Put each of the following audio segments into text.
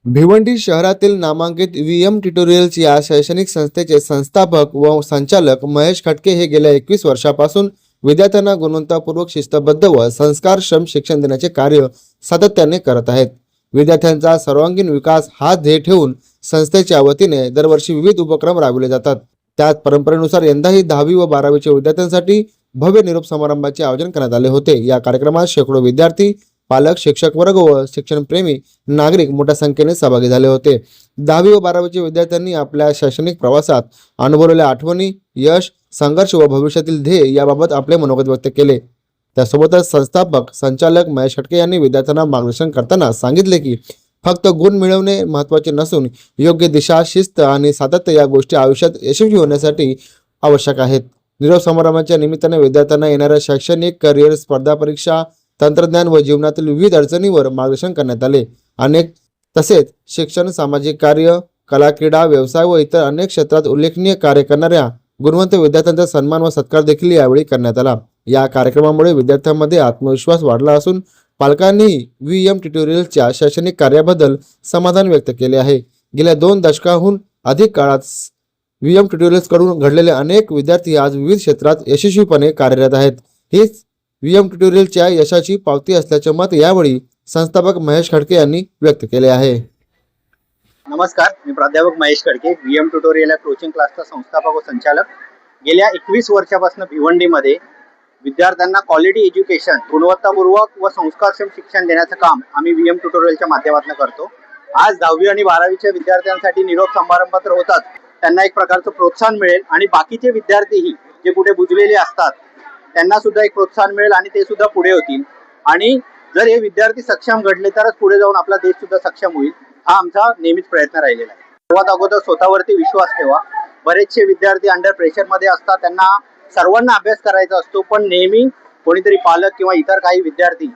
भिवंडी शहरातील नामांकित VM tutorials या शैक्षणिक संस्थेचे संस्थापक व संचालक महेश खटके हे गेल्या 21 वर्षापासून विद्यार्थ्यांना गुणवत्तापूर्वक शिस्तबद्ध व संस्कारक्षम शिक्षण देण्याचे कार्य सातत्याने करत आहेत। विद्यार्थ्यांचा सर्वांगीण विकास हा ध्येय ठेवून संस्थेच्या वतीने दरवर्षी विविध उपक्रम राबवले जातात। त्यात परंपरेनुसार यंदाही 10वी व 12वीच्या विद्यार्थ्यांसाठी भव्य निरोप समारंभाचे आयोजन करण्यात आले होते। या कार्यक्रमात शेकडो विद्यार्थी, पालक, शिक्षक वर्ग व शिक्षणप्रेमी नागरिक मोठ्या संख्येने सहभागी झाले होते। 10वी व 12वीच्या विद्यार्थ्यांनी आपल्या शैक्षणिक प्रवासात अनुभवलेल्या आठवणी, यश, संघर्ष व भविष्यातील ध्येय याबाबत आपले मनोगत व्यक्त केले। त्यासोबतच संस्थापक संचालक महेश खटके यांनी विद्यार्थ्यांना मार्गदर्शन करताना सांगितले की फक्त गुण मिळवणे महत्त्वाचे नसून योग्य दिशा, शिस्त आणि सातत्य या गोष्टी आयुष्यात यशस्वी होण्यासाठी आवश्यक आहेत। निरोप समारंभाच्या निमित्ताने विद्यार्थ्यांना येणाऱ्या शैक्षणिक, करिअर, स्पर्धा परीक्षा, तंत्रज्ञान व जीवनातील विविध अडचणींवर मार्गदर्शन करण्यात आले। तसेच शिक्षण, सामाजिक कार्य, कला, क्रीडा, व्यवसाय व इतर अनेक क्षेत्रात उल्लेखनीय कार्य करणाऱ्या गुणवंत विद्यार्थ्यांचा सन्मान व सत्कार देखील यावेळी करण्यात आला। या कार्यक्रमामुळे विद्यार्थ्यांमध्ये आत्मविश्वास वाढला असून पालकांनी व्हीएम ट्युटोरियलच्या शैक्षणिक कार्याबद्दल समाधान व्यक्त केले आहे। गेल्या 2 दशकाहून अधिक काळात व्हीएम ट्युटोरियल्स कडून घडलेले अनेक विद्यार्थी आज विविध क्षेत्रात यशस्वीपणे कार्यरत आहेत। हीच व्हीएम ट्युटोरियलच्या यशाची पावती असल्याचे मत यावेळी संस्थापक महेश खटके यांनी व्यक्त केले आहे। नमस्कार, मी प्राध्यापक महेश खटके, व्हीएम ट्युटोरियल या कोचिंग क्लासचा संस्थापक व संचालक। गेल्या 21 वर्षापासून भिवंडीमध्ये विद्यार्थ्यांना क्वालिटी एज्युकेशन, गुणवत्तापूर्वक व संस्कारक्षम शिक्षण देण्याचं काम आम्ही व्हीएम ट्युटोरियलच्या माध्यमातून करतो। आज 10वी आणि 12वीच्या विद्यार्थ्यांसाठी निरोप समारंभ तर होतात, त्यांना एक प्रकारचं प्रोत्साहन मिळेल आणि बाकीचे विद्यार्थीही जे कुठे बुजलेले असतात त्यांना सुद्धा एक प्रोत्साहन मिळेल आणि ते सुद्धा पुढे होतील। आणि जर हे विद्यार्थी सक्षम घडले तरच पुढे जाऊन आपला देश सुद्धा सक्षम होईल, हा आमचा नेहमीच प्रयत्न राहिलेला आहे। सर्वात अगोदर स्वतःवरती विश्वास ठेवा। बरेचसे विद्यार्थी अंडर प्रेशर मध्ये असतात, त्यांना सर्वांना अभ्यास करायचा असतो, पण नेहमी कोणीतरी पालक किंवा इतर काही विद्यार्थी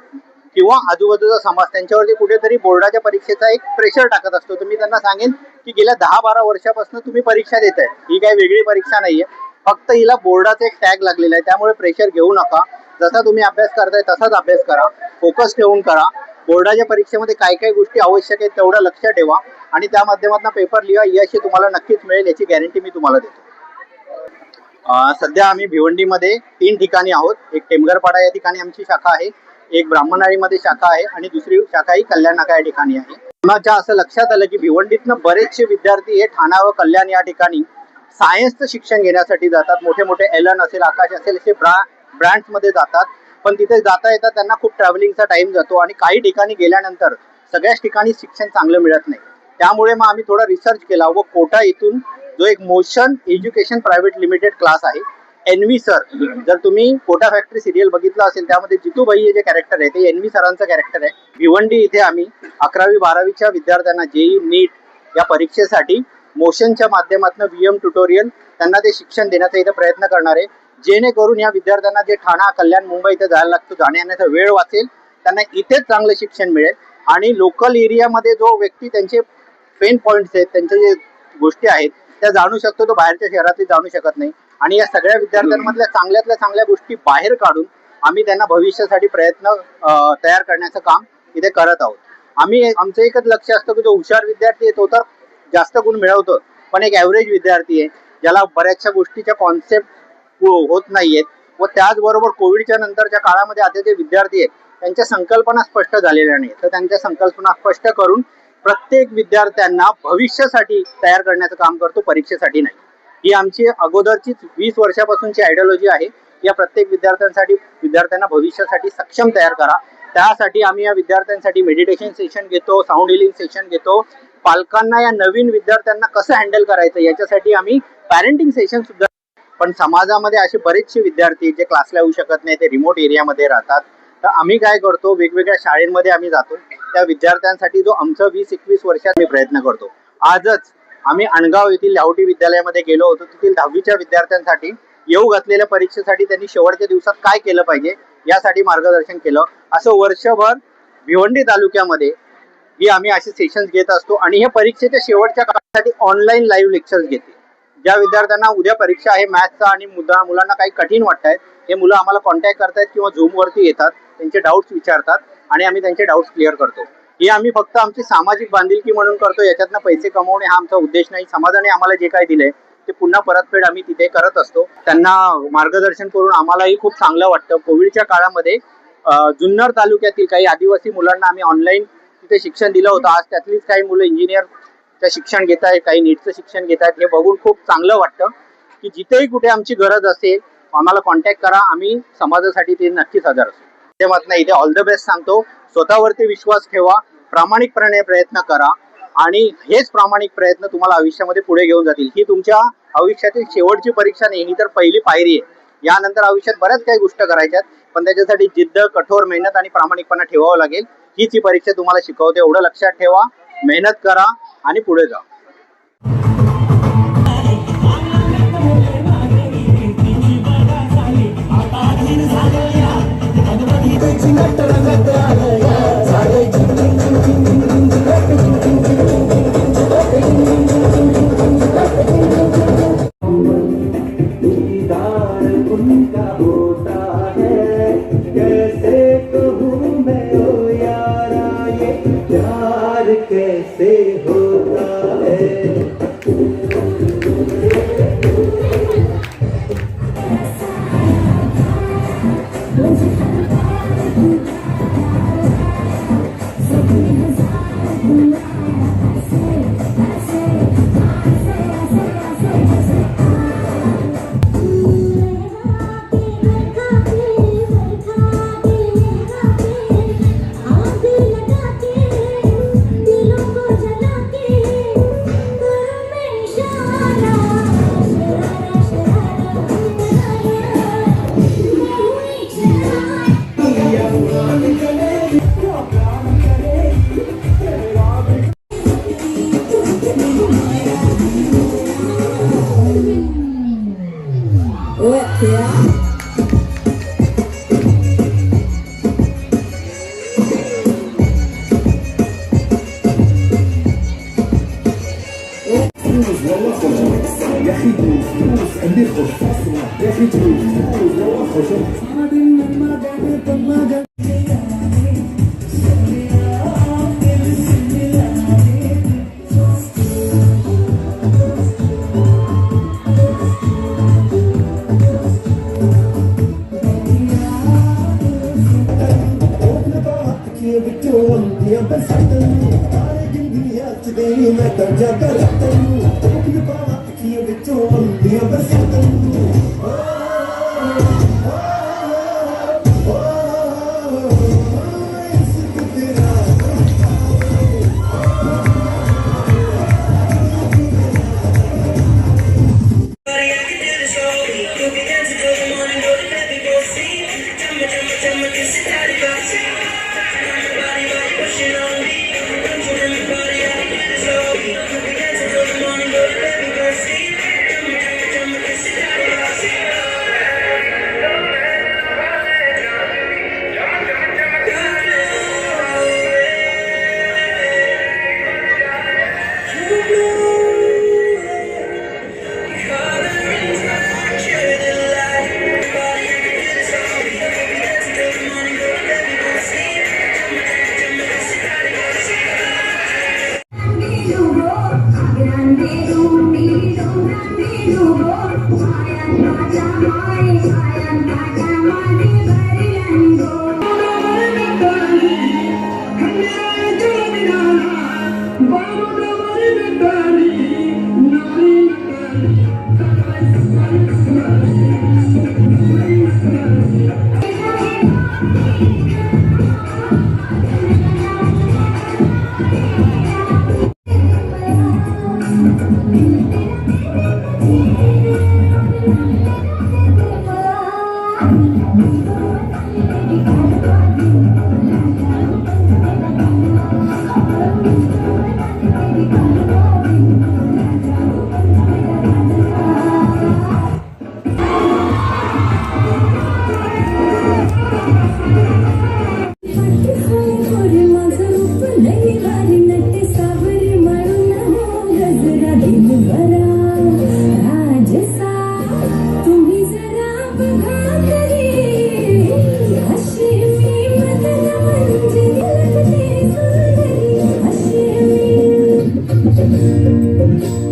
किंवा आजूबाजूचा समाज त्यांच्यावरती कुठेतरी बोर्डाच्या परीक्षेचा एक प्रेशर टाकत असतो। तर मी त्यांना सांगेन की गेल्या 10-12 वर्षापासून तुम्ही परीक्षा देताय, ही काही वेगळी परीक्षा नाहीये, फक्त हिला बोर्डाचा एक टॅग लागलेला आहे, त्यामुळे प्रेशर घेऊ नका। जसा तुम्ही अभ्यास करताय तसाच अभ्यास करा, फोकस ठेवून करा। बोर्डाच्या परीक्षेमध्ये काय काय गोष्टी आवश्यक आहेत तेवढं लक्ष ठेवा आणि त्या माध्यमातून पेपर लिहा, यश हे तुम्हाला नक्कीच मिळेल, याची गॅरंटी मी तुम्हाला देतो। सध्या आम्ही भिवंडीमध्ये 3 ठिकाणी आहोत। एक टेमघरपाडा या ठिकाणी आमची शाखा आहे, एक ब्राह्मणवाडीमध्ये शाखा आहे आणि दुसरी शाखा ही कल्याण नाका या ठिकाणी आहे। आमच्या असं लक्षात आलं की भिवंडीतनं बरेचसे विद्यार्थी हे ठाणा व कल्याण या ठिकाणी सायन्सचं शिक्षण घेण्यासाठी जातात। मोठे मोठे एलन असेल, आकाश असेल, असे ब्रँड्स मध्ये जातात, पण तिथे जाता येता त्यांना खूप ट्रॅव्हलिंगचा टाइम जातो आणि काही ठिकाणी गेल्यानंतर सगळ्याच ठिकाणी शिक्षण चांगलं मिळत नाही। त्यामुळे मग आम्ही थोडा रिसर्च केला व कोटा इथून जो एक motion education private limited class आहे, एनव्ही सर, जर तुम्ही कोटा फॅक्टरी सिरियल बघितलं असेल त्यामध्ये जितू भाई हे जे कॅरेक्टर आहे ते एनव्ही सरांचं कॅरेक्टर आहे। भिवंडी इथे आम्ही 11वी 12वीच्या विद्यार्थ्यांना जेई नीट या परीक्षेसाठी मोशनच्या माध्यमातून व्हीएम ट्युटोरियल त्यांना ते शिक्षण देण्याचा इथे प्रयत्न करणार आहे, जेणेकरून या विद्यार्थ्यांना जे ठाणा, कल्याण, मुंबई इथे जायला लागतो जाण्या येण्याचा वेळ वाचेल, त्यांना इथेच चांगलं शिक्षण मिळेल आणि लोकल एरियामध्ये जो व्यक्ती त्यांचे पेन पॉइंट्स आहेत, त्यांच्या जे गोष्टी आहेत त्या जाणू शकतो, तो बाहेरच्या शहरातही जाणू शकत नाही। आणि या सगळ्या विद्यार्थ्यांमधल्या चांगल्यातल्या चांगल्या गोष्टी बाहेर काढून आम्ही त्यांना भविष्यासाठी प्रयत्न तयार करण्याचं काम इथे करत आहोत। आमचं एकच लक्ष असतं की जो हुशार विद्यार्थी आहे तो तर जास्त गुण मिळवतो, पण एक ॲव्हरेज विद्यार्थी आहे ज्याला बऱ्याचशा गोष्टीच्या कॉन्सेप्ट होत नाहीयेत व त्याचबरोबर कोविडच्या नंतरच्या काळामध्ये आता जे विद्यार्थी आहेत त्यांच्या संकल्पना स्पष्ट झालेल्या नाही, तर त्यांच्या संकल्पना स्पष्ट करून प्रत्येक विद्यार्थ्यांना भविष्यासाठी तयार करण्याचं काम करतो, परीक्षेसाठी नाही। ही आमची अगोदरचीच 20 वर्षापासूनची आयडियोलॉजी आहे। या प्रत्येक विद्यार्थ्यांना भविष्यासाठी सक्षम तयार करा। त्यासाठी आम्ही या विद्यार्थ्यांसाठी मेडिटेशन सेशन घेतो, साऊंड हिलिंग सेशन घेतो। पालकांना या नवीन विद्यार्थ्यांना कसं हँडल करायचं याच्यासाठी आम्ही पॅरेंटिंग सेशन सुद्धा। पण समाजामध्ये असे बरेचसे विद्यार्थी जे क्लासला येऊ शकत नाही, ते रिमोट एरियामध्ये राहतात, तर आम्ही काय करतो, वेगवेगळ्या शाळेमध्ये आम्ही जातो, त्या विद्यार्थ्यांसाठी जो आमचं 20-21 वर्षात मी प्रयत्न करतो। आजच आम्ही अणगाव येथील लाहोटी विद्यालयामध्ये गेलो होतो, तेथील 10वीच्या विद्यार्थ्यांसाठी येऊ घातलेल्या परीक्षेसाठी त्यांनी शेवटच्या दिवसात काय केलं पाहिजे यासाठी मार्गदर्शन केलं। असं वर्षभर भिवंडी तालुक्यामध्ये ही आम्ही असे सेशन्स घेत असतो आणि हे परीक्षेच्या शेवटच्या काळासाठी ऑनलाईन लाईव्ह लेक्चर्स घेते। ज्या विद्यार्थ्यांना उद्या परीक्षा आहे मॅथ्सचा आणि मुलांना काही कठीण वाटतायत, हे मुलं आम्हाला कॉन्टॅक्ट करतायत किंवा झूमवरती येतात, त्यांचे डाऊट्स विचारतात आणि आम्ही त्यांचे डाऊट्स क्लिअर करतो। ही आम्ही फक्त आमची सामाजिक बांधिलकी म्हणून करतो. याच्यातनं पैसे कमवणे हा आमचा उद्देश नाही. समाजाने आम्हाला जे काही दिलंय ते पुन्हा परतफेड आम्ही तिथे करत असतो. त्यांना मार्गदर्शन करून आम्हालाही खूप चांगलं वाटतं. कोविडच्या काळामध्ये जुन्नर तालुक्यातील काही आदिवासी मुलांना आम्ही ऑनलाईन तिथे शिक्षण दिलं होतं. आज त्यातलीच काही मुलं इंजिनियरचं शिक्षण घेत आहेत, काही नीटचं शिक्षण घेत आहेत. हे बघून खूप चांगलं वाटतं की जिथेही कुठे आमची गरज असेल आम्हाला कॉन्टॅक्ट करा. आम्ही समाजासाठी ते नक्कीच हजर असू. माध्यमातून इथे ऑल द बेस्ट सांगतो. स्वतःवरती विश्वास ठेवा, प्रामाणिकपणे प्रयत्न करा आणि हेच प्रामाणिक प्रयत्न तुम्हाला आयुष्यामध्ये पुढे घेऊन जातील. ही तुमच्या आयुष्यातील शेवटची परीक्षा नाही, ही तर पहिली पायरी आहे. यानंतर आयुष्यात बऱ्याच काही गोष्टी करायच्यात, पण त्याच्यासाठी जिद्द, कठोर मेहनत आणि प्रामाणिकपणा ठेवावं लागेल. हीच ही परीक्षा तुम्हाला शिकवते. एवढं लक्षात ठेवा, मेहनत करा आणि पुढे जा. कैसे होता है है